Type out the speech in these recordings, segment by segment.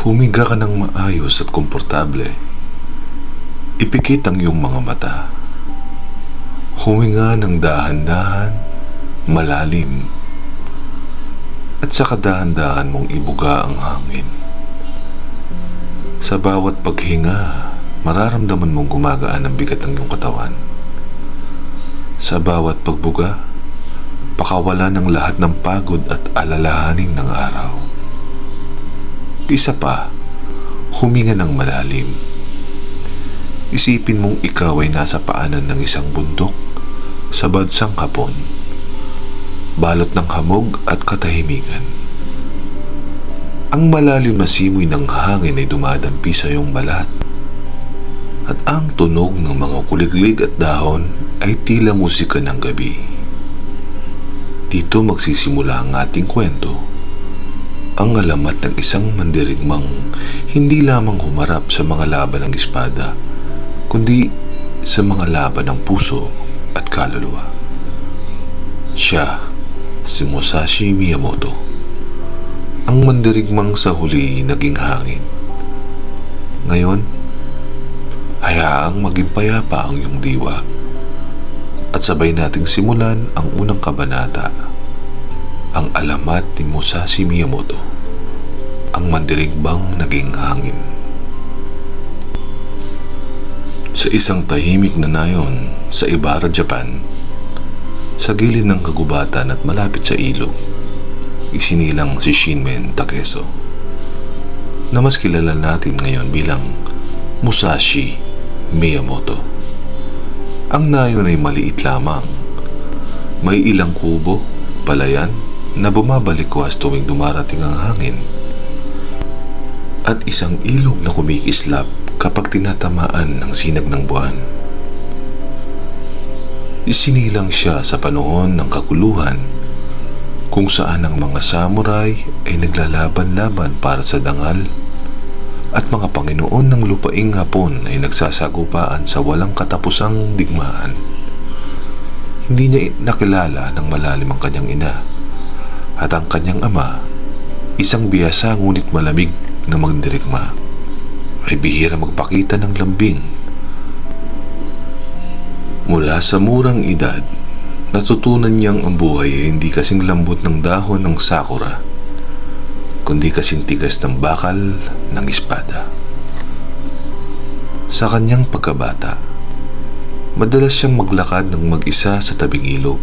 Humiga ka ng maayos at komportable. Ipikit ang iyong mga mata. Huminga ng dahan-dahan, malalim, at saka dahan-dahan mong ibuga ang hangin. Sa bawat paghinga, mararamdaman mong gumagaan ang bigat ng iyong katawan. Sa bawat pagbuga, pakawala ng lahat ng pagod at alalahanin ng araw. Isa pa, huminga ng malalim. Isipin mong ikaw ay nasa paanan ng isang bundok sa bansang Hapon, balot ng hamog at katahimikan. Ang malalim na simoy ng hangin ay dumadampi sa iyong balat, at ang tunog ng mga kuliglig at dahon ay tila musika ng gabi. Dito magsisimula ang ating kwento, ang alamat ng isang mandirigmang hindi lamang humarap sa mga laban ng espada, kundi sa mga laban ng puso at kaluluwa. Siya, si Musashi Miyamoto, ang mandirigmang sa huli naging hangin. Ngayon, hayaang maging payapa ang iyong diwa at sabay nating simulan ang unang kabanata, ang alamat ni Musashi Miyamoto, ang mandirigmang naging hangin. Sa isang tahimik na nayon sa Ibara, Japan, sa gilid ng kagubatan at malapit sa ilog, isinilang si Shinmen Takeso, na mas kilala natin ngayon bilang Musashi Miyamoto. Ang nayon ay maliit lamang. May ilang kubo, palayan, na bumabalikwas tuwing dumarating ang hangin, at isang ilog na kumikislap kapag tinatamaan ng sinag ng buwan. Isinilang siya sa panahon ng kaguluhan, kung saan ang mga samurai ay naglalaban-laban para sa dangal, at mga Panginoon ng lupaing Hapon ay nagsasagupaan sa walang katapusang digmaan. Hindi niya nakilala ng malalim ang kanyang ina, at ang kanyang ama, isang bihasa ngunit malamig na mandirigma, ay bihira magpakita ng lambing. Mula sa murang edad, natutunan niyang ang buhay ay hindi kasing lambot ng dahon ng sakura, kundi kasing tigas ng bakal ng espada. Sa kanyang pagkabata, madalas siyang maglakad ng mag-isa sa tabing ilog.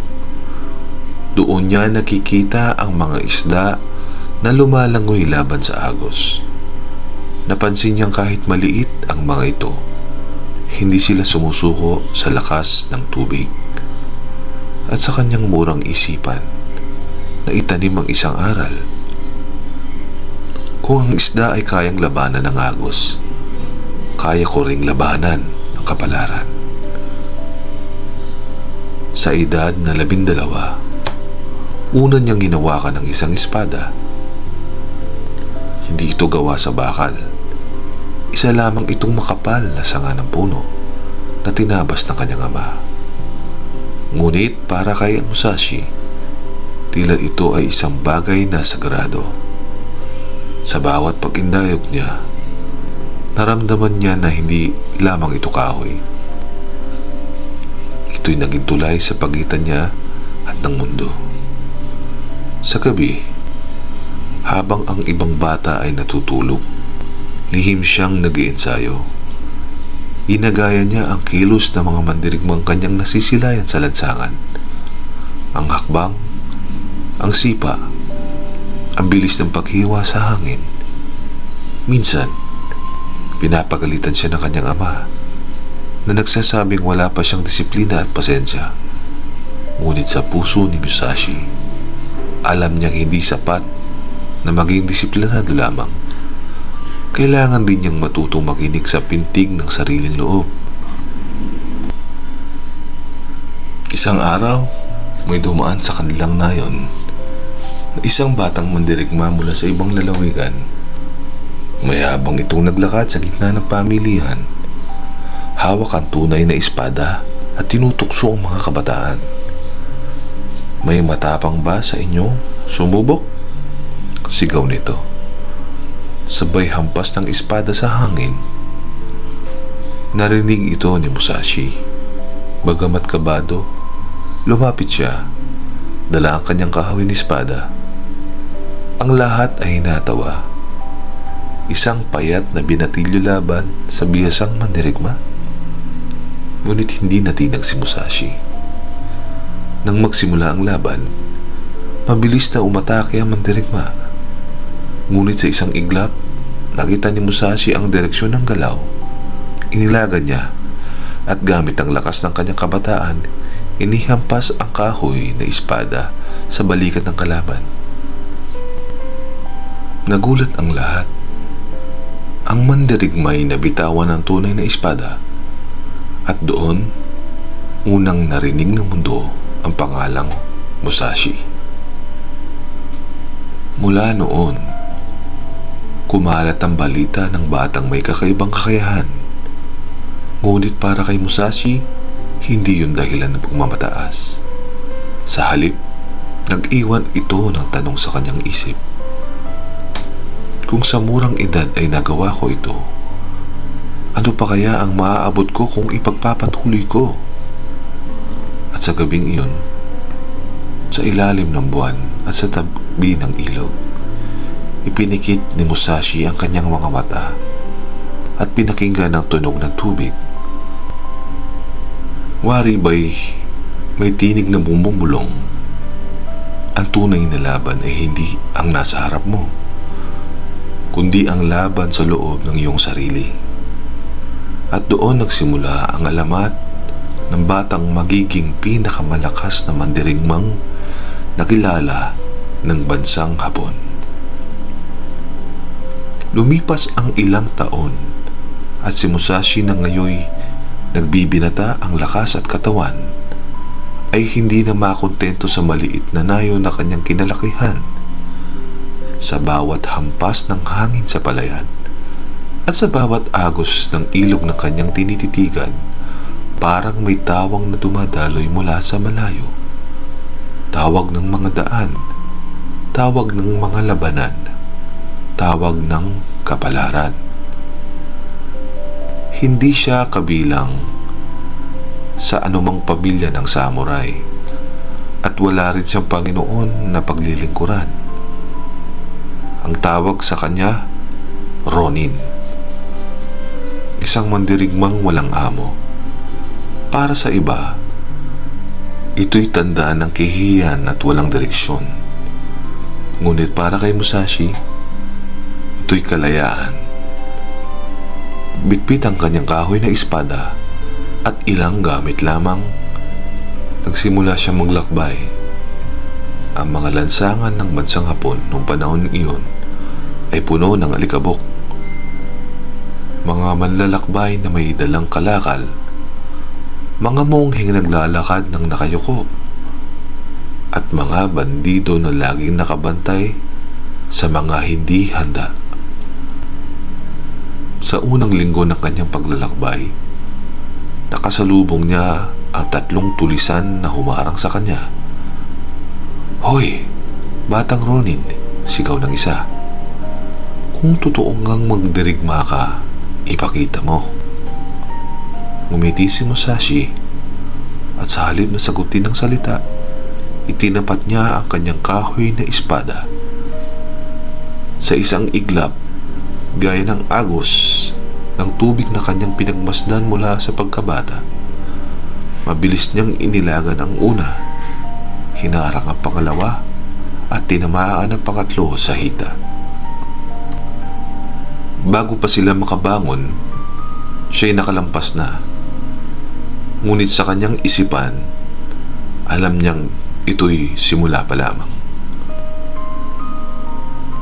Doon niya nakikita ang mga isda na lumalangoy laban sa agos. Napansin niyang kahit maliit ang mga ito, hindi sila sumusuko sa lakas ng tubig. At sa kanyang murang isipan, na itanim ang isang aral. Kung ang isda ay kayang labanan ng agos, kaya ko ring labanan ng kapalaran. Sa edad na 12, una niyang ginawakan ng isang espada. Hindi ito gawa sa bakal. Isa lamang itong makapal na sanga ng puno na tinabas ng kanyang ama. Ngunit para kay Musashi, tila ito ay isang bagay na sagrado. Sa bawat pag-indayog niya, naramdaman niya na hindi lamang ito kahoy. Ito'y naging tulay sa pagitan niya at ng mundo. Sa gabi, habang ang ibang bata ay natutulog, lihim siyang nag-iensayo. Inagaya niya ang kilos ng mga mandirigmang kanyang nasisilayan sa lansangan. Ang hakbang, ang sipa, ang bilis ng paghiwa sa hangin. Minsan, pinapagalitan siya ng kanyang ama na nagsasabing wala pa siyang disiplina at pasensya. Ngunit sa puso ni Musashi, alam niyang hindi sapat na maging disiplinado lamang. Kailangan din niyang matutong makinig sa pintig ng sariling loob. Isang araw, may dumaan sa kanilang nayon na isang batang mandirigma mula sa ibang lalawigan. Mayabang itong naglakad sa gitna ng pamilihan. Hawak ang tunay na espada at tinutukso ang mga kabataan. May matapang ba sa inyo? Sumubok? Sigaw nito. sabay hampas ng espada sa hangin. Narinig ito ni Musashi. Bagamat kabado, lumapit siya, dala ang kanyang kahawin espada. Ang lahat ay natawa. Isang payat na binatilyo laban sa bihasang mandirigma. Ngunit hindi natinag si Musashi. Nang magsimula ang laban, mabilis na umatake ang mandirigma. Ngunit sa isang iglap, nakita ni Musashi ang direksyon ng galaw. Inilagan niya at gamit ang lakas ng kanyang kabataan, inihampas ang kahoy na espada sa balikat ng kalaban. Nagulat ang lahat. Ang mandirigma'y nabitawan ng tunay na espada at doon, unang narinig ng mundo ang pangalang Musashi. Mula noon, kumalat ang balita ng batang may kakaibang kakayahan. Ngunit para kay Musashi, hindi yun dahilan ng pagmamataas. Sa halip, nag-iwan ito ng tanong sa kanyang isip. Kung sa murang edad ay nagawa ko ito, ano pa kaya ang maaabot ko kung ipagpapatuloy ko? At sa gabing iyon, sa ilalim ng buwan at sa tabi ng ilog, ipinikit ni Musashi ang kanyang mga mata at pinakinggan ang tunog ng tubig. Wari ba'y may tinig na bumubulong? Ang tunay na laban ay hindi ang nasa harap mo, kundi ang laban sa loob ng iyong sarili. At doon nagsimula ang alamat ng batang magiging pinakamalakas na mandirigmang nakilala ng bansang Hapon. Lumipas ang ilang taon at si Musashi na ngayoy nagbibinata ang lakas at katawan ay hindi na makontento sa maliit na nayo na kanyang kinalakihan. Sa bawat hampas ng hangin sa palayan at sa bawat agos ng ilog na kanyang tinititigan, parang may tawang na dumadaloy mula sa malayo. Tawag ng mga daan, tawag ng mga labanan, tawag ng kapalaran. Hindi siya kabilang sa anumang pamilya ng samurai at wala rin siyang Panginoon na paglilingkuran. Ang tawag sa kanya, Ronin. Isang mandirigmang walang amo. Para sa iba, ito'y tandaan ng kahihiyan at walang direksyon. Ngunit para kay Musashi, ito'y kalayaan. Bitbit ang kanyang kahoy na espada at ilang gamit lamang, nagsimula siya maglakbay. Ang mga lansangan ng bansang Hapon noong panahon iyon ay puno ng alikabok. Mga manlalakbay na may dalang kalakal, mga mongheng naglalakad ng nakayuko, at mga bandido na laging nakabantay sa mga hindi handa. Sa unang linggo ng kanyang paglalakbay, nakasalubong niya ang 3 tulisan na humarang sa kanya. "Hoy, batang Ronin," sigaw ng isa. "Kung totoo ngang magdirigma ka, ipakita mo." Ngumiti si Musashi at sa halip na sagutin ng salita, itinapat niya ang kanyang kahoy na espada. Sa isang iglap, gaya ng agos ng tubig na kanyang pinagmasdan mula sa pagkabata, mabilis niyang inilagan ang una, hinarang ang pangalawa at tinamaan ang pangatlo sa hita. Bago pa sila makabangon, siya'y nakalampas na. Ngunit sa kanyang isipan, alam niyang ito'y simula pa lamang.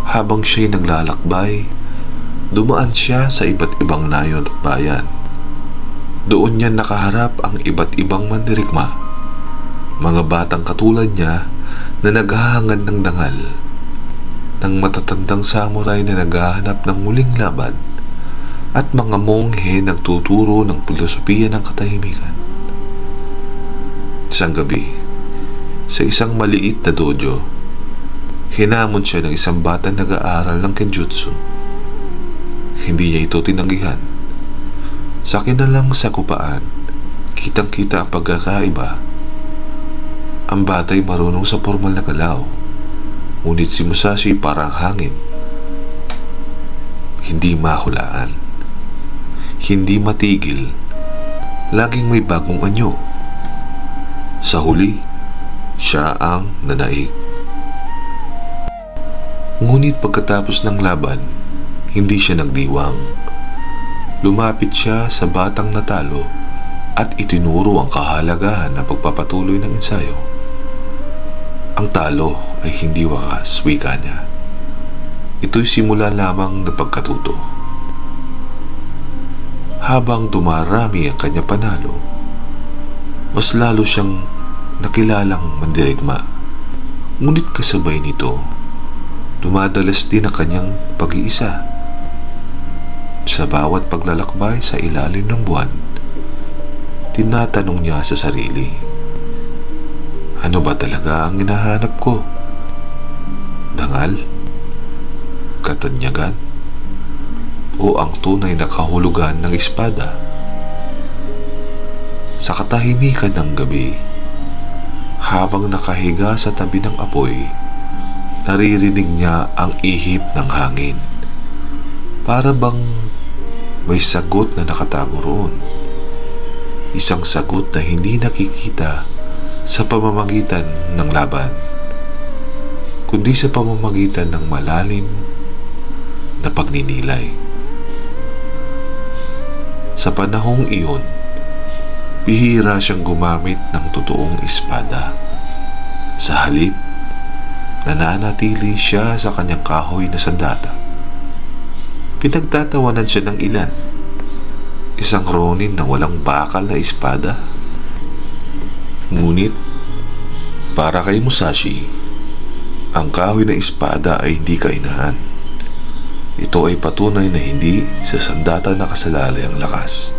Habang siya'y naglalakbay, dumaan siya sa iba't ibang nayon at bayan. Doon niya nakaharap ang iba't ibang mandirigma, mga batang katulad niya na naghahangad ng dangal, ng matatandang samurai na naghahanap ng muling laban, at mga monghe nagtuturo ng filosofiya ng katahimikan. Isang gabi, sa isang maliit na dojo, hinamon siya ng isang batang nag-aaral ng kenjutsu. hindi niya ito tinanggihan. Sa kinalang sagupaan, kitang-kita ang pagkakaiba. Ang bata'y marunong sa formal na galaw, ngunit si Musashi parang hangin. Hindi mahulaan, hindi matigil, laging may bagong anyo. Sa huli, siya ang nanaig. Ngunit pagkatapos ng laban, hindi siya nagdiwang. Lumapit siya sa batang natalo at itinuro ang kahalagahan ng pagpapatuloy ng ensayo. Ang talo ay hindi wakas, wika niya. Ito'y simula lamang ng pagkatuto. Habang dumarami ang kanyang panalo, mas lalo siyang nakilalang mandirigma. Ngunit kasabay nito, dumadalas din ang kanyang pag-iisa. Sa bawat paglalakbay sa ilalim ng buwan, tinatanong niya sa sarili, ano ba talaga ang hinahanap ko? Dangal? Katanyagan? O ang tunay na kahulugan ng espada? Sa katahimikan ng gabi, habang nakahiga sa tabi ng apoy, naririnig niya ang ihip ng hangin. Para bang may sagot na nakatago roon. Isang sagot na hindi nakikita sa pamamagitan ng laban, kundi sa pamamagitan ng malalim na pagninilay. Sa panahong iyon, bihira siyang gumamit ng totoong espada. Sa halip, nananatili siya sa kanyang kahoy na sandata. Pinagtatawanan siya ng ilan. Isang ronin na walang bakal na espada. Ngunit, para kay Musashi, ang kahoy na espada ay hindi kainahan. Ito ay patunay na hindi sa sandata nakasalalay ang lakas,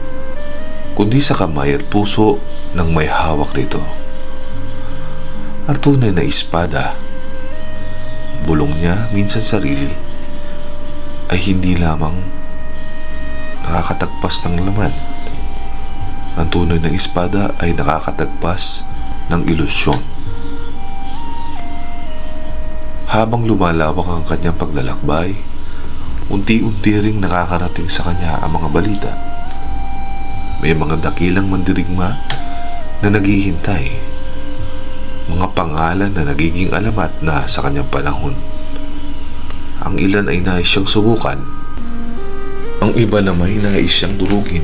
kundi sa kamay at puso ng may hawak nito. Ang tunay na espada, bulong niya minsan sarili, ay hindi lamang nakakatagpas ng laman. Ang tunay na espada ay nakakatagpas ng ilusyon. Habang lumalawak ang kanyang paglalakbay, unti-unti ring nakakarating sa kanya ang mga balita. May mga dakilang mandirigma na naghihintay, mga pangalan na nagiging alamat na sa kanyang panahon. Ang ilan ay nais siyang subukan, ang iba naman ay nais siyang durugin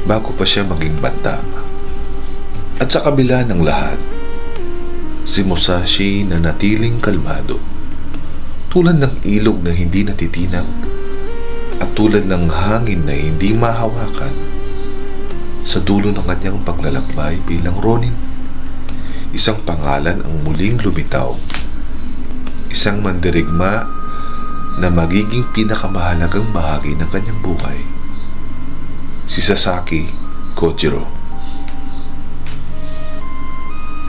bago pa siya maging banta. At sa kabila ng lahat, si Musashi na natiling kalmado, tulad ng ilog na hindi natitinag at tulad ng hangin na hindi mahawakan. Sa dulo ng kanyang paglalakbay bilang ronin, isang pangalan ang muling lumitaw, isang mandirigma na magiging pinakamahalagang bahagi ng kanyang buhay, si Sasaki Kojiro.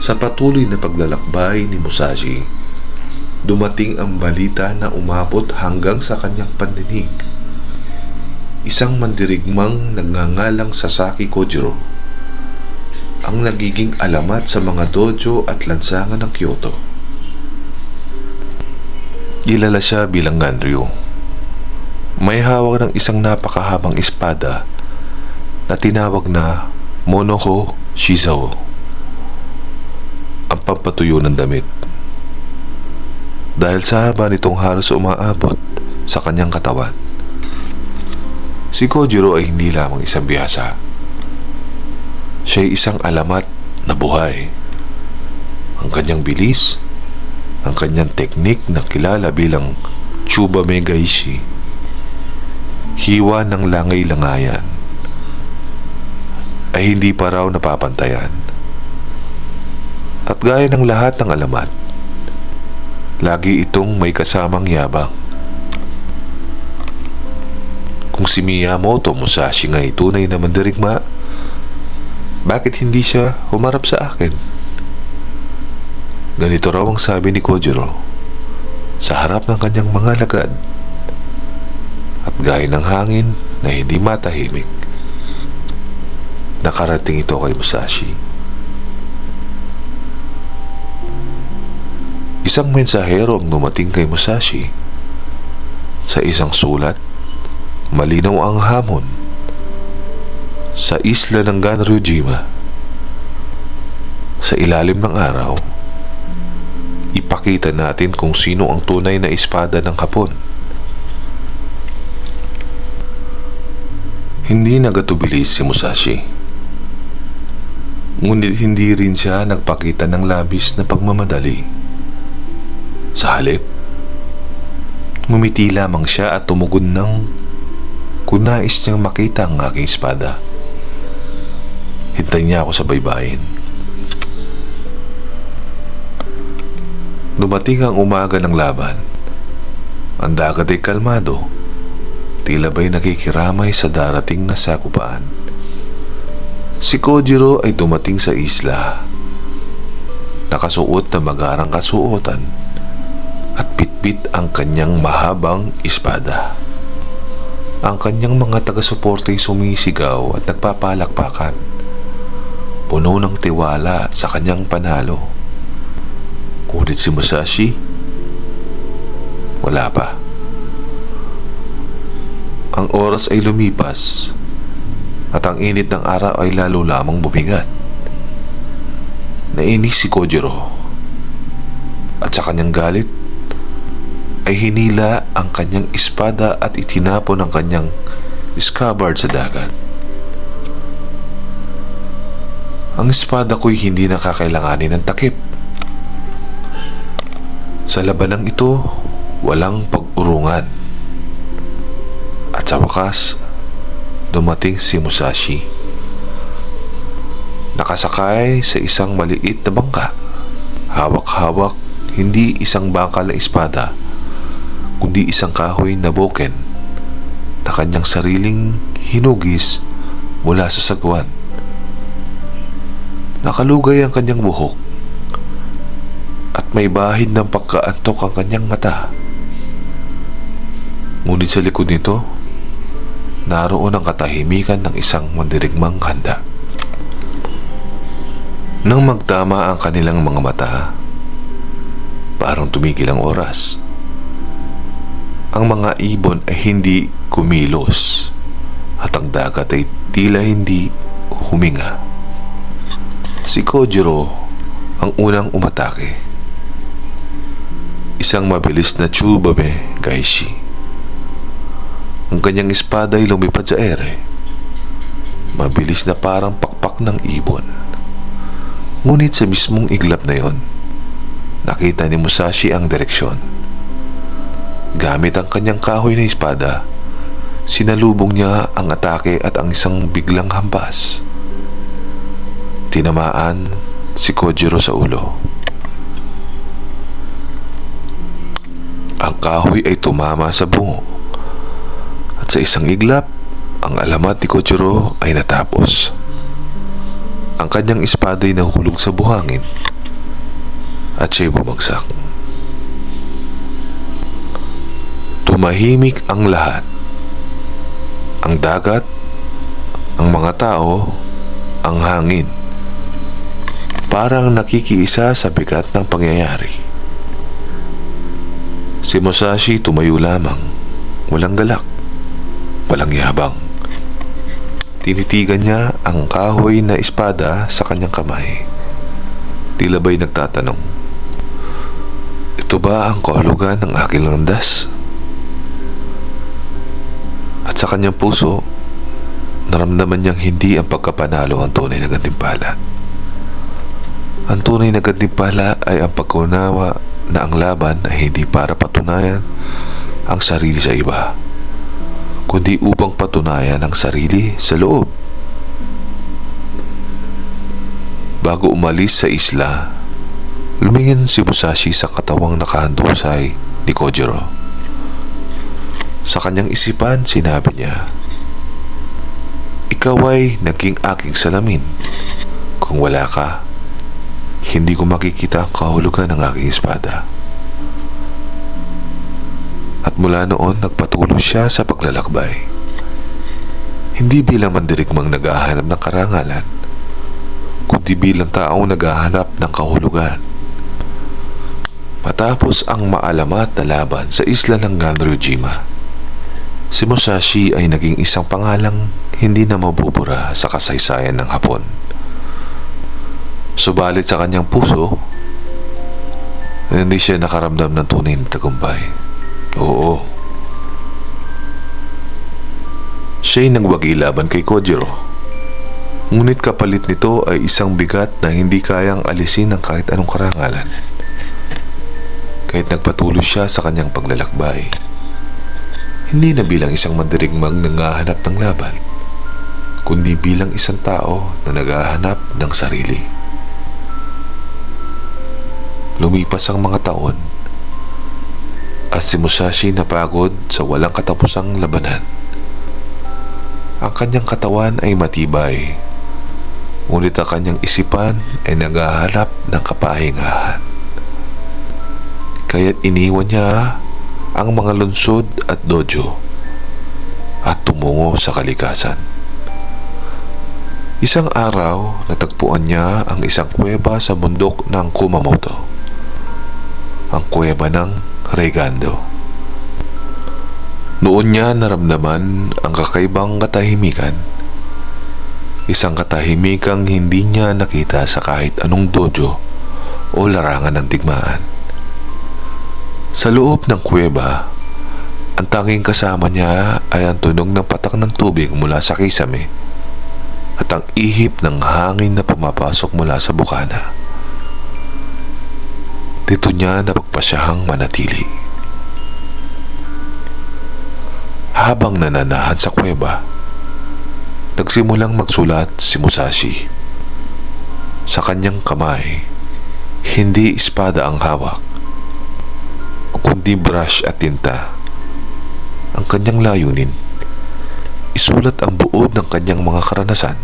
Sa patuloy na paglalakbay ni Musashi, dumating ang balita na umabot hanggang sa kanyang pandinig. Isang mandirigmang nagngangalang Sasaki Kojiro ang nagiging alamat sa mga dojo at lansangan ng Kyoto. Kilala siya bilang Ganryu. May hawak ng isang napakahabang espada na tinawag na Monoho Shizao, ang pampatuyo ng damit. Dahil sa haba nitong halos umaabot sa kanyang katawan, si Kojiro ay hindi lamang isang bihasa. Siya ay isang alamat na buhay. Ang kanyang bilis, ang kanyang teknik na kilala bilang Chubame Gaishi, hiwa ng langay-langayan, ay hindi pa raw napapantayan. At gaya ng lahat ng alamat, lagi itong may kasamang yabang. Kung si Miyamoto Musashi nga ay tunay na mandirigma, bakit hindi siya humarap sa akin? Ganito raw ang sabi ni Kojiro sa harap ng kanyang mga lagad. At gaya ng hangin na hindi matahimik, nakarating ito kay Musashi. Isang mensahero ang dumating kay Musashi. Sa isang sulat, malinaw ang hamon. Sa isla ng Ganryujima, sa ilalim ng araw, ipakita natin kung sino ang tunay na espada ng Hapon. Hindi nagatubilis si Musashi. Ngunit hindi rin siya nagpakita ng labis na pagmamadali. Sa halip, ngumiti lamang siya at tumugon ng kung nais niyang makita ang aking espada. Hintay niya ako sa baybayin. Dumating ang umaga ng laban. Ang dagat ay kalmado, tila ba'y nakikiramay sa darating na sakupaan. Si Kojiro ay dumating sa isla, nakasuot na magarang kasuotan at bitbit ang kanyang mahabang espada. Ang kanyang mga taga-suporte ay sumisigaw at nagpapalakpakan, puno ng tiwala sa kanyang panalo. Ngunit si Musashi, wala pa. Ang oras ay lumipas at ang init ng araw ay lalo lamang bumigat. Nainis si Kojiro at sa kanyang galit ay hinila ang kanyang espada at itinapon ang kanyang scabbard sa dagat. Ang espada ko'y hindi nakakailanganin ng takip. Sa labanang ito, walang pag-urungan. At sa wakas, dumating si Musashi. Nakasakay sa isang maliit na bangka. Hawak-hawak, hindi isang bakal na espada, kundi isang kahoy na boken na kanyang sariling hinugis mula sa sagwan. Nakalugay ang kanyang buhok at may bahid ng pagkaantok ang kanyang mata. Ngunit sa likod nito, naroon ang katahimikan ng isang mandirigmang handa. Nang magtama ang kanilang mga mata, parang tumigil ang oras. Ang mga ibon ay hindi kumilos at ang dagat ay tila hindi huminga. Si Kojiro ang unang umatake. Isang mabilis na Chubabe Gaishi. Ang kanyang espada ay lumipad sa ere. Mabilis na parang pakpak ng ibon. Ngunit sa mismong iglap na yon, nakita ni Musashi ang direksyon. Gamit ang kanyang kahoy na espada, sinalubong niya ang atake at ang isang biglang hampas. Tinamaan si Kojiro sa ulo. Ang kahoy ay tumama sa bungo at sa isang iglap, ang alamat ni Kojiro ay natapos. Ang kanyang espada ay nahulog sa buhangin at siya'y bumagsak. Tumahimik ang lahat. Ang dagat, ang mga tao, ang hangin. Parang nakikiisa sa bigat ng pangyayari. Si Musashi tumayo lamang, walang galak, walang yabang. Tinitigan niya ang kahoy na espada sa kanyang kamay. Tila ba'y nagtatanong, ito ba ang kahulugan ng aking landas? At sa kanyang puso, naramdaman niyang hindi ang pagkapanalo ang tunay na gantimpala. Ang tunay na gantimpala ay ang pagkunawa na ang laban ay hindi para patunayan ang sarili sa iba, kundi upang patunayan ang sarili sa loob. Bago umalis sa isla, lumingin si Musashi sa katawang nakahandusay ni Kojiro. Sa kanyang isipan, sinabi niya, ikaw ay naging aking salamin. Kung wala ka, hindi ko makikita ang kahulugan ng aking espada. At mula noon nagpatuloy siya sa paglalakbay. Hindi bilang mandirigmang naghahanap ng karangalan, kundi bilang taong naghahanap ng kahulugan. Matapos ang maalamat na laban sa isla ng Ganryujima, si Musashi ay naging isang pangalang hindi na mabubura sa kasaysayan ng Hapon. Subalit sa kanyang puso, hindi siya nakaramdam ng tunay na tagumpay. Oo, siya'y nagwagi laban kay Kojiro. Ngunit kapalit nito ay isang bigat na hindi kayang alisin ng kahit anong karangalan. Kahit nagpatuloy siya sa kanyang paglalakbay, hindi na bilang isang mandirigmang nanghahanap ng laban, kundi bilang isang tao na naghahanap ng sarili. Lumipas ang mga taon at si Musashi napagod sa walang katapusang labanan. Ang kanyang katawan ay matibay, ngunit ang kanyang isipan ay naghahanap ng kapahingahan. Kaya't iniwan niya ang mga lungsod at dojo at tumungo sa kalikasan. Isang araw, natagpuan niya ang isang kuweba sa bundok ng Kumamoto, ang kuweba ng Reigando. Noon niya naramdaman ang kakaibang katahimikan, isang katahimikang hindi niya nakita sa kahit anong dojo o larangan ng digmaan. Sa loob ng kuweba, ang tanging kasama niya ay ang tunog ng patak ng tubig mula sa kisame at ang ihip ng hangin na pumapasok mula sa bukana. Dito niya napagpasyahang manatili. Habang nananahan sa kuweba, nagsimulang magsulat si Musashi. Sa kanyang kamay, hindi espada ang hawak, kundi brush at tinta. Ang kanyang layunin, isulat ang buod ng kanyang mga karanasan,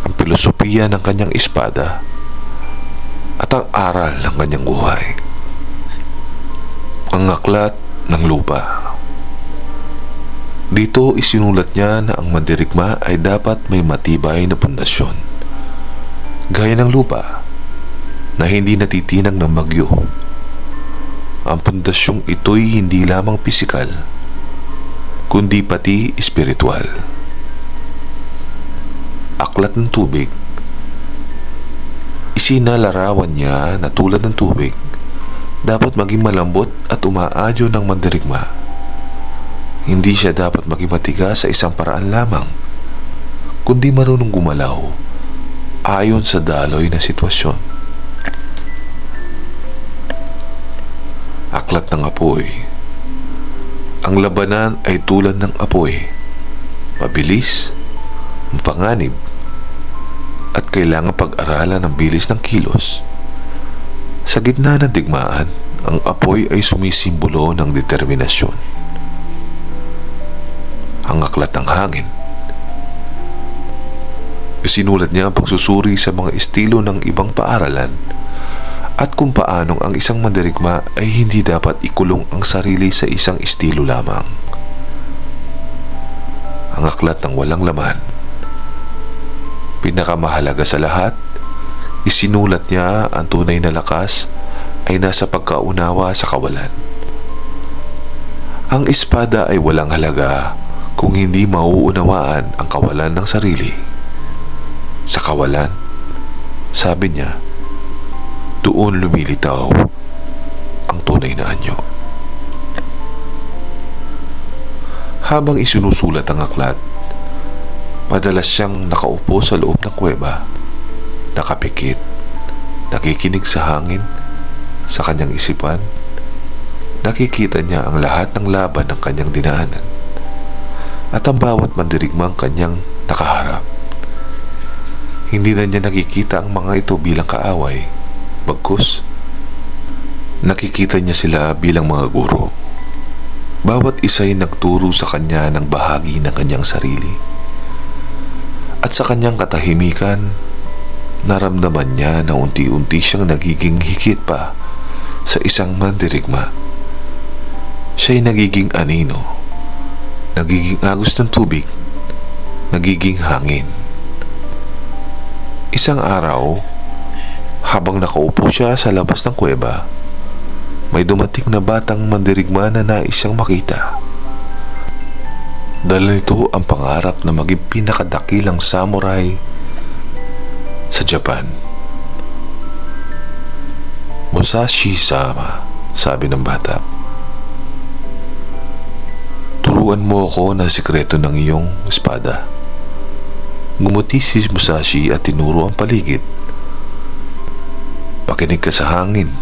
ang filosofiya ng kanyang espada, at ang aral ng kanyang buhay. Ang aklat ng lupa. Dito isinulat niya na ang mandirigma ay dapat may matibay na pundasyon, gaya ng lupa na hindi natitinag ng bagyo. Ang pundasyong ito'y hindi lamang pisikal, kundi pati espiritual. Aklat ng tubig. Isinalarawan niya na tulad ng tubig, dapat maging malambot at umaayo ng mandirigma. Hindi siya dapat maging matigas sa isang paraan lamang, kundi marunong gumalaw ayon sa daloy na sitwasyon. Aklat ng apoy. Ang labanan ay tulad ng apoy, mabilis, mapanganib, at kailangan pag-aralan ng bilis ng kilos. Sa gitna ng digmaan, ang apoy ay sumisimbolo ng determinasyon. Ang aklat ng hangin. Isinulat niya ang pagsusuri sa mga estilo ng ibang paaralan at kung paanong ang isang mandirigma ay hindi dapat ikulong ang sarili sa isang estilo lamang. Ang aklat ng walang laman. Pinakamahalaga sa lahat, isinulat niya ang tunay na lakas ay nasa pagkaunawa sa kawalan. Ang espada ay walang halaga kung hindi mauunawaan ang kawalan ng sarili. Sa kawalan, sabi niya, doon lumilitaw ang tunay na anyo. Habang isinusulat ang aklat, madalas siyang nakaupo sa loob ng kuweba, nakapikit, nakikinig sa hangin, sa kanyang isipan. Nakikita niya ang lahat ng laban ng kanyang dinaanan at ang bawat mandirigmang kanyang nakaharap. Hindi na niya nakikita ang mga ito bilang kaaway, bagkus nakikita niya sila bilang mga guro. Bawat isa'y nagturo sa kanya ng bahagi ng kanyang sarili. At sa kanyang katahimikan, naramdaman niya na unti-unti siyang nagiging higit pa sa isang mandirigma. Siya'y nagiging anino, nagiging agos ng tubig, nagiging hangin. Isang araw, habang nakaupo siya sa labas ng kuweba, may dumating na batang mandirigma na nais siyang makita. Dala nito ang pangarap na maging pinakadakilang samurai sa Japan. "Musashi-sama," sabi ng bata. "Turuan mo ako ng sikreto ng iyong espada." Ngumuti si Musashi at tinuro ang paligid. "Pakinig ka sa hangin.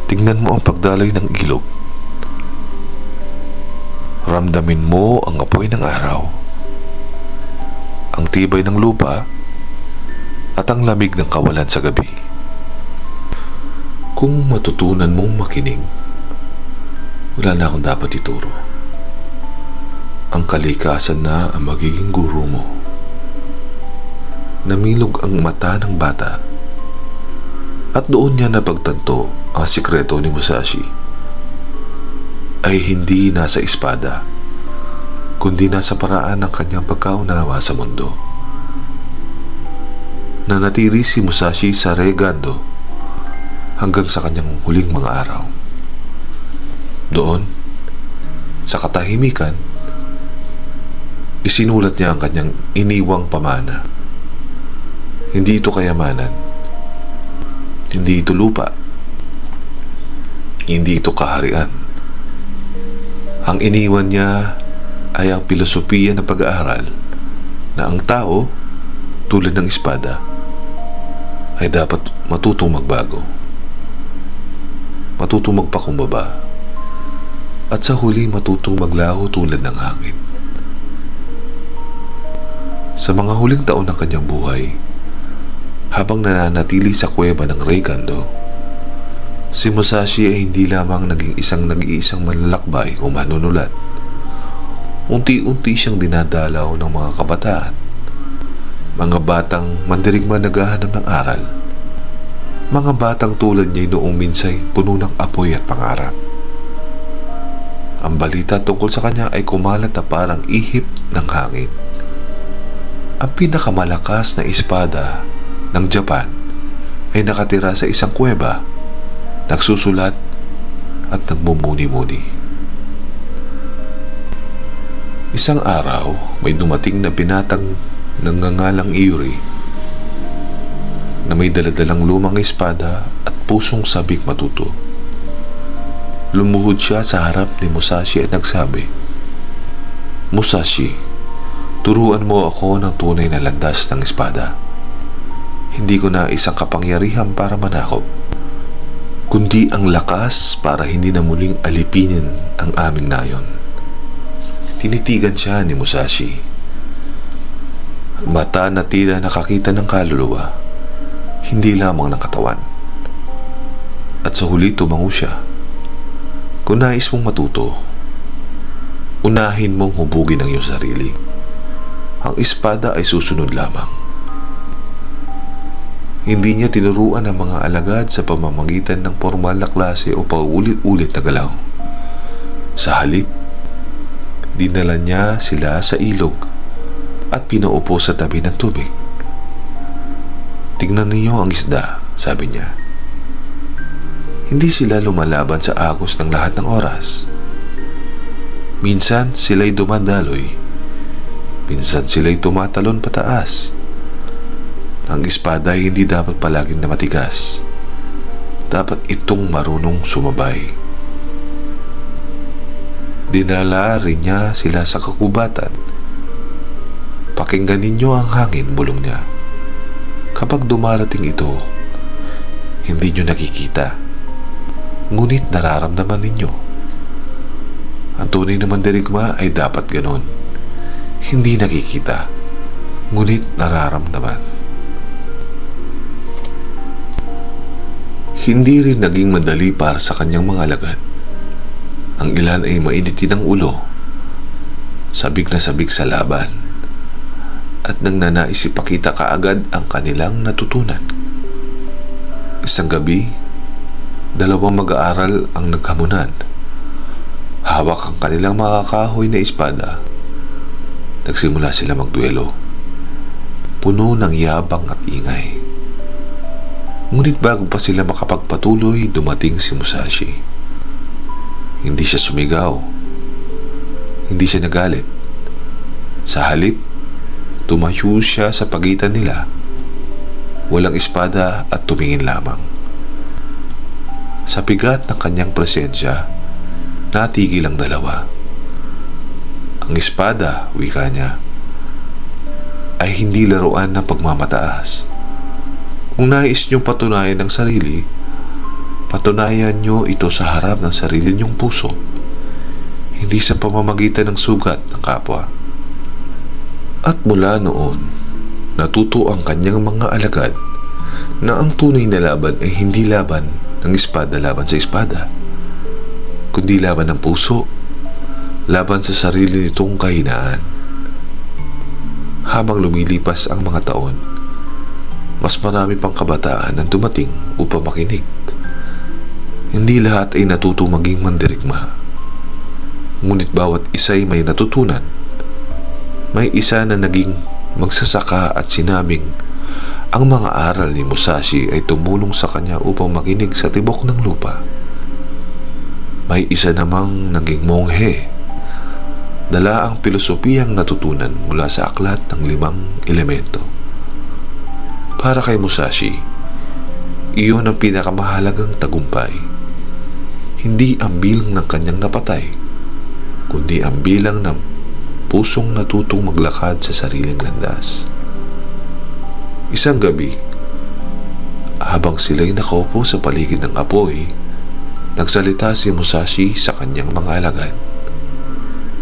Tingnan mo ang pagdaloy ng ilog. Ramdamin mo ang apoy ng araw, ang tibay ng lupa, at ang lamig ng kawalan sa gabi. Kung matutunan mong makinig, wala na akong dapat ituro. Ang kalikasan na ang magiging guro mo." Namilog ang mata ng bata at doon niya napagtanto ang sikreto ni Musashi ay hindi nasa espada, kundi nasa paraan ng kanyang pagkaunawa sa mundo. Nanatili si Musashi sa Regando hanggang sa kanyang huling mga araw. Doon, sa katahimikan, isinulat niya ang kanyang iniwang pamana. Hindi ito kayamanan, hindi ito lupa, hindi ito kaharian. Ang iniwan niya ay ang pilosopiya ng pag-aaral na ang tao, tulad ng espada, ay dapat matutong magbago, matutong magpakumbaba, at sa huli matutong maglaho tulad ng hangin. Sa mga huling taon ng kanyang buhay, habang nananatili sa kuweba ng Regando, si Musashi ay hindi lamang naging nag-iisang manlalakbay o manunulat. Unti-unti siyang dinadalaw ng mga kabataan, mga batang mandirigma naghahanap ng aral, mga batang tulad niya noong minsay puno ng apoy at pangarap. Ang balita tungkol sa kanya ay kumalat na parang ihip ng hangin. Ang pinakamalakas na espada ng Japan ay nakatira sa isang kuweba, nagsusulat at nagmumuni-muni. Isang araw, may dumating na binatang nangangalang Yuri na may daladalang lumang espada at pusong sabik matuto. Lumuhod siya sa harap ni Musashi at nagsabi, "Musashi, turuan mo ako ng tunay na landas ng espada. Hindi ko na isang kapangyarihan para manakop, kundi ang lakas para hindi na muling alipinin ang aming nayon." Tinitigan siya ni Musashi. Mata na tila nakakita ng kaluluwa, hindi lamang ng katawan. At sa huli tumango siya. "Kung nais mong matuto, unahin mong hubugin ang iyong sarili. Ang espada ay susunod lamang." Hindi niya tinuruan ang mga alagad sa pamamagitan ng formal na klase o paulit-ulit na galaw. Sa halip, dinala niya sila sa ilog at pinaupo sa tabi ng tubig. "Tingnan ninyo ang isda," sabi niya. Hindi sila lumalaban sa agos ng lahat ng oras. Minsan sila'y dumadaloy, minsan sila'y tumatalon pataas. Ang espada ay hindi dapat palaging na matigas. Dapat itong marunong sumabay. Dinala rin niya sila sa kakubatan. "Pakinggan ninyo ang hangin," bulong niya. "Kapag dumarating ito, hindi nyo nakikita, ngunit nararamdaman ninyo. Ang tunay na mandirigma ay dapat ganon. Hindi nakikita, ngunit nararamdaman." Hindi rin naging madali para sa kanyang mga alagad. Ang ilan ay mainitin ang ulo, sabik na sabik sa laban, at nagnanais ipakita kaagad ang kanilang natutunan. Isang gabi, dalawang mag-aaral ang naghamunan. hawak ang kanilang mga kahoy na espada, nagsimula sila magduelo. Puno ng yabang at ingay. Ngunit bago pa sila makapagpatuloy, dumating si Musashi. Hindi siya sumigaw. Hindi siya nagalit. Sa halip, tumayo siya sa pagitan nila. Walang espada at tumingin lamang. Sa bigat ng kanyang presensya, natigil ang dalawa. Ang espada, wika niya, ay hindi laruan ng pagmamataas. Kung nais niyong patunayan ang sarili, patunayan niyo ito sa harap ng sarili niyong puso, hindi sa pamamagitan ng sugat ng kapwa. At mula noon, natuto ang kanyang mga alagad na ang tunay na laban ay hindi laban ng espada laban sa espada, kundi laban ng puso, laban sa sarili nitong kahinaan. Habang lumilipas ang mga taon, mas marami pang kabataan ang dumating upang makinig. Hindi lahat ay natutong maging mandirigma. Ngunit bawat isa ay may natutunan. May isa na naging magsasaka at sinabing ang mga aral ni Musashi ay tumulong sa kanya upang makinig sa tibok ng lupa. May isa namang naging monghe. Dala ang pilosopiyang natutunan mula sa aklat ng 5 elemento. Para kay Musashi, iyon ang pinakamahalagang tagumpay. Hindi ang bilang ng kanyang napatay, kundi ang bilang ng pusong natutong maglakad sa sariling landas. Isang gabi, habang sila'y nakaupo sa paligid ng apoy, nagsalita si Musashi sa kanyang mga alagad.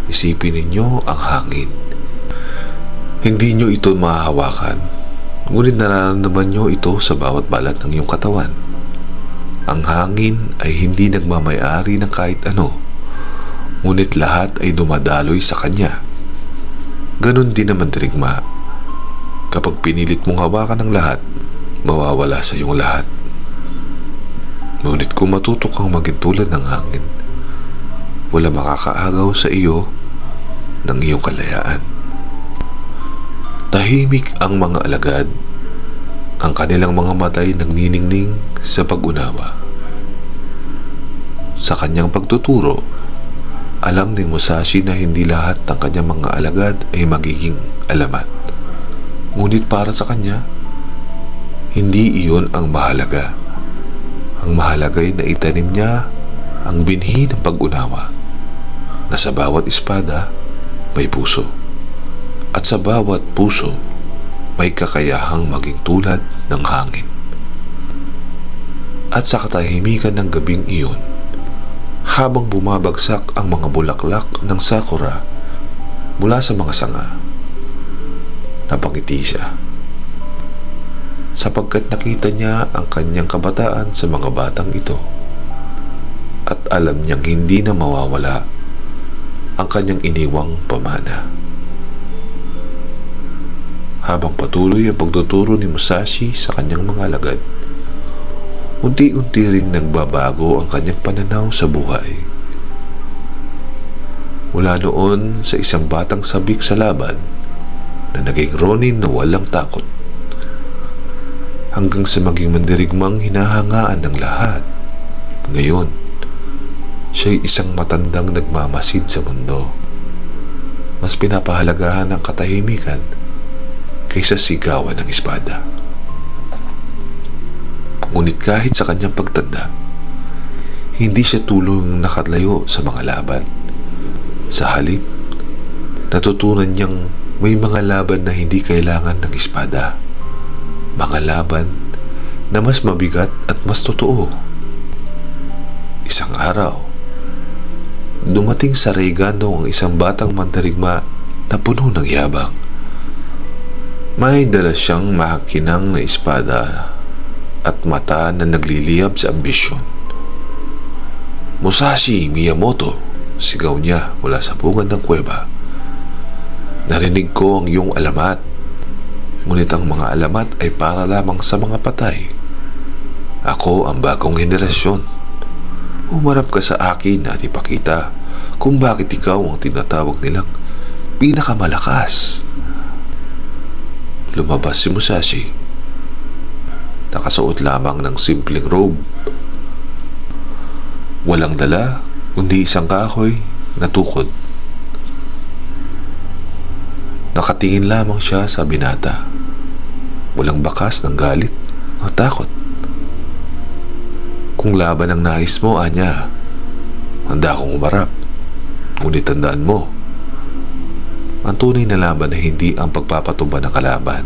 Isipin ninyo ang hangin. Hindi nyo ito mahahawakan, ngunit nararamdaman nyo ito sa bawat balat ng iyong katawan. Ang hangin ay hindi nagmamay-ari ng kahit ano, ngunit lahat ay dumadaloy sa kanya. Ganon din naman dirigma. Kapag pinilit mong hawakan ng lahat, mawawala sa iyong lahat. Ngunit kung matuto kang maging tulad ng hangin, wala makakaagaw sa iyo ng iyong kalayaan. Tahimik ang mga alagad, ang kanilang mga matay nagniningning sa pag-unawa. Sa kanyang pagtuturo, alam ni Musashi na hindi lahat ng kanyang mga alagad ay magiging alamat. Ngunit para sa kanya, hindi iyon ang mahalaga. Ang mahalaga ay naitanim niya ang binhi ng pag-unawa na sa bawat espada may puso. At sa bawat puso, may kakayahang maging tulad ng hangin. At sa katahimikan ng gabing iyon, habang bumabagsak ang mga bulaklak ng sakura mula sa mga sanga, napangiti siya. Sapagkat nakita niya ang kanyang kabataan sa mga batang ito, at alam niyang hindi na mawawala ang kanyang iniwang pamana. Habang patuloy ang pagtuturo ni Musashi sa kanyang mga alagad, unti-unti ring nagbabago ang kanyang pananaw sa buhay. Mula noon sa isang batang sabik sa laban na naging ronin na walang takot, hanggang sa maging mandirigmang hinahangaan ng lahat. Ngayon, siya'y isang matandang nagmamasid sa mundo. Mas pinapahalagahan ang katahimikan kaysa sigawan ng espada. Ngunit kahit sa kanyang pagtanda, hindi siya tulong nakalayo sa mga laban. Sa halip, natutunan niyang may mga laban na hindi kailangan ng espada. Mga laban na mas mabigat at mas totoo. Isang araw, dumating sa Reigano ang isang batang mandirigma na puno ng yabang. May dala siyang makinang na espada at mata na nagliliyab sa ambisyon. "Musashi Miyamoto," sigaw niya mula sa bungad ng kuweba. "Narinig ko ang iyong alamat. Ngunit ang mga alamat ay para lamang sa mga patay. Ako ang bagong henerasyon. Humarap ka sa akin at ipakita kung bakit ikaw ang tinatawag nilang pinakamalakas. Lumabas si Musashi. Nakasuot lamang ng simpleng robe. Walang dala kundi isang kahoy na tukod. Nakatingin lamang siya sa binata. Walang bakas ng galit o takot. Kung laban ang nais mo, Anya, handa akong umarap. Ngunit tandaan mo, ang tunay na laban ay hindi ang pagpapatumba ng kalaban.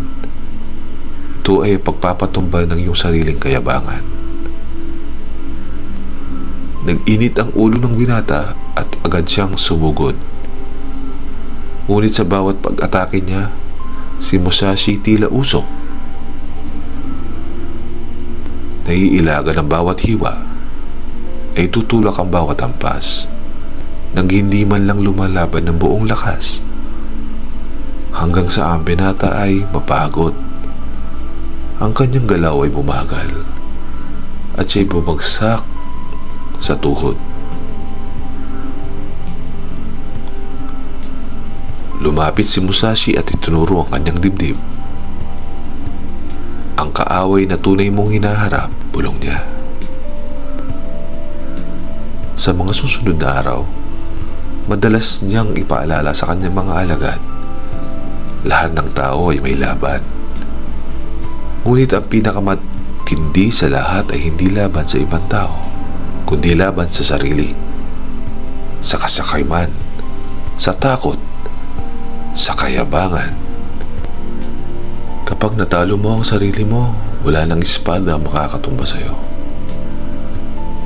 Ito ay pagpapatumba ng iyong sariling kayabangan. Nag-init ang ulo ng binata at agad siyang sumugod. Ngunit sa bawat pag-atake niya, si Musashi tila usok. Naiilaga ng bawat hiwa, ay tutulak ang bawat hampas, nang hindi man lang lumalaban ng buong lakas, hanggang sa ang binata ay mapagod. Ang kanyang galaw ay bumagal, at siya'y bumagsak sa tuhod. Lumapit si Musashi at itinuro ang kanyang dibdib. Ang kaaway na tunay mong hinaharap, bulong niya. Sa mga susunod na araw, madalas niyang ipaalala sa kanyang mga alagad, lahat ng tao ay may laban. Ngunit ang pinakamatindi sa lahat ay hindi laban sa ibang tao, kundi laban sa sarili, sa kasakayman, sa takot, sa kayabangan. Kapag natalo mo ang sarili mo, wala nang espada ang makakatumba sa iyo.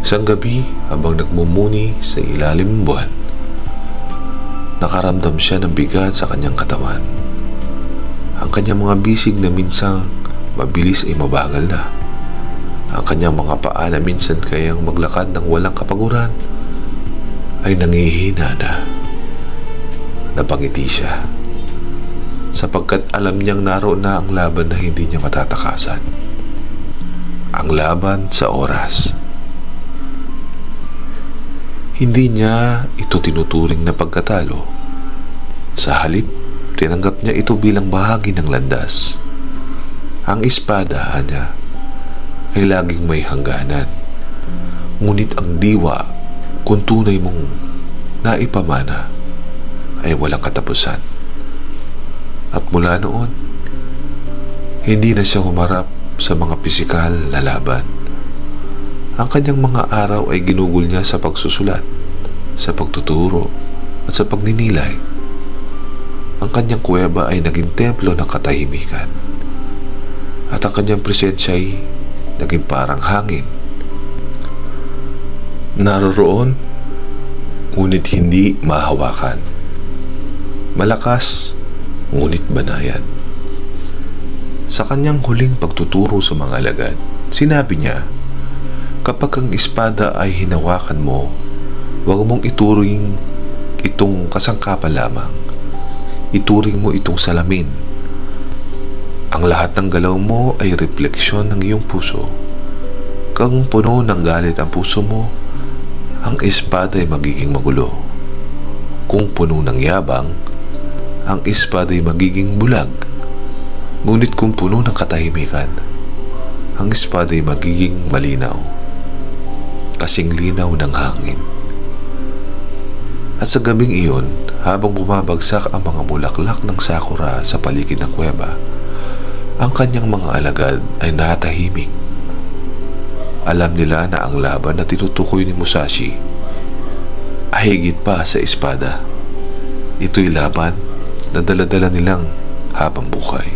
Isang gabi, habang nagmumuni sa ilalim ng buwan, nakaramdam siya ng bigat sa kanyang katawan. Ang kanyang mga bisig na minsang mabilis ay mabagal na. Ang kanyang mga paa na minsan kayang maglakad ng walang kapaguran ay nangihina na. Napangiti siya, sapagkat alam niyang naroon na ang laban na hindi niya matatakasan. Ang laban sa oras. Hindi niya ito tinuturing na pagkatalo. Sa halip, tinanggap niya ito bilang bahagi ng landas. Ang espada niya ay laging may hangganan. Ngunit ang diwa, kung tunay mong naipamana, ay walang katapusan. At mula noon, hindi na siya humarap sa mga pisikal na laban. Ang kanyang mga araw ay ginugol niya sa pagsusulat, sa pagtuturo, at sa pagninilay. Ang kanyang kuweba ay naging templo ng katahimikan. At ang kanyang presensya ay naging parang hangin. Naroroon, ngunit hindi mahawakan. Malakas, ngunit banayan. Sa kanyang huling pagtuturo sa mga alagad, sinabi niya, kapag ang espada ay hinawakan mo, huwag mong ituring itong kasangkapan lamang. Ituring mo itong salamin. Ang lahat ng galaw mo ay refleksyon ng iyong puso. Kung puno ng galit ang puso mo, ang espada ay magiging magulo. Kung puno ng yabang, ang espada ay magiging bulag. Ngunit kung puno ng katahimikan, ang espada ay magiging malinaw, kasing linaw ng hangin. At sa gabing iyon, habang bumabagsak ang mga bulaklak ng sakura sa paligid ng kuweba, ang kanyang mga alagad ay natahimik. Alam nila na ang laban na tinutukoy ni Musashi ay higit pa sa espada. Ito'y laban na dala-dala nilang habang buhay.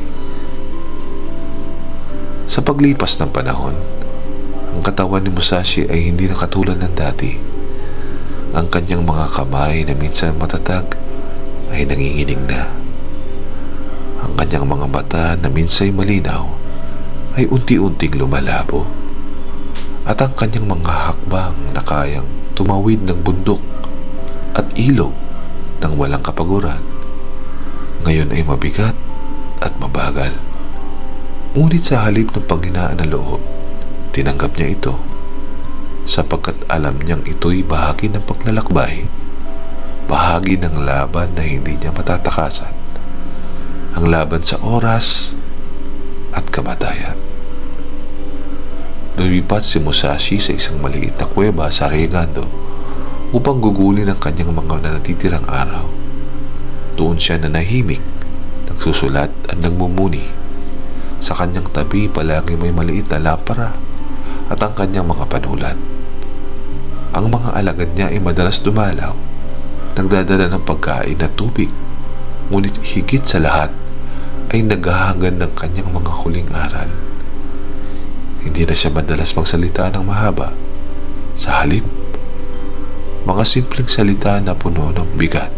Sa paglipas ng panahon, ang katawan ni Musashi ay hindi na katulad ng dati. Ang kanyang mga kamay na minsan matatag ay nanginginig na. Ang kanyang mga mata na minsan malinaw ay unti-unting lumalabo. At ang kanyang mga hakbang na kayang tumawid ng bundok at ilog ng walang kapaguran, ngayon ay mabigat at mabagal. Ngunit sa halip ng panghinaan ng loob, tinanggap niya ito, sapagkat alam niyang ito'y bahagi ng paglalakbay bahagi ng laban na hindi niya matatakasan. Ang laban sa oras at kamatayan. Lumipat si Musashi sa isang maliit na kuweba sa Regando upang gugulin ang kanyang mga natitirang araw. Doon siya nanahimik, nagsusulat at nagmumuni. Sa kanyang tabi palagi may maliit na lampara at ang kanyang mga panulat. Ang mga alagad niya ay madalas dumalaw, nagdadala ng pagkain at tubig, ngunit higit sa lahat ay naghahangad ng kanyang mga huling aral. Hindi na siya madalas magsalita ng mahaba. Sa halip, mga simpleng salita na puno ng bigat.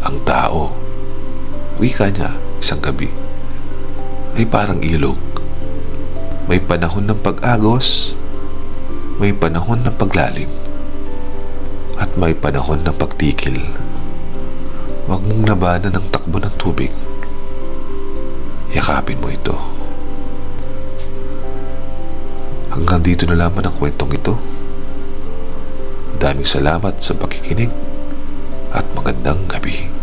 Ang tao, wika niya isang gabi, ay parang ilog. May panahon ng pag-agos, may panahon ng paglalim, at may panahon ng pagtikil. Huwag mong labanan ang takbo ng tubig. Yakapin mo ito. Hanggang dito na lamang ang kwentong ito. Daming salamat sa pakikinig at magandang gabi.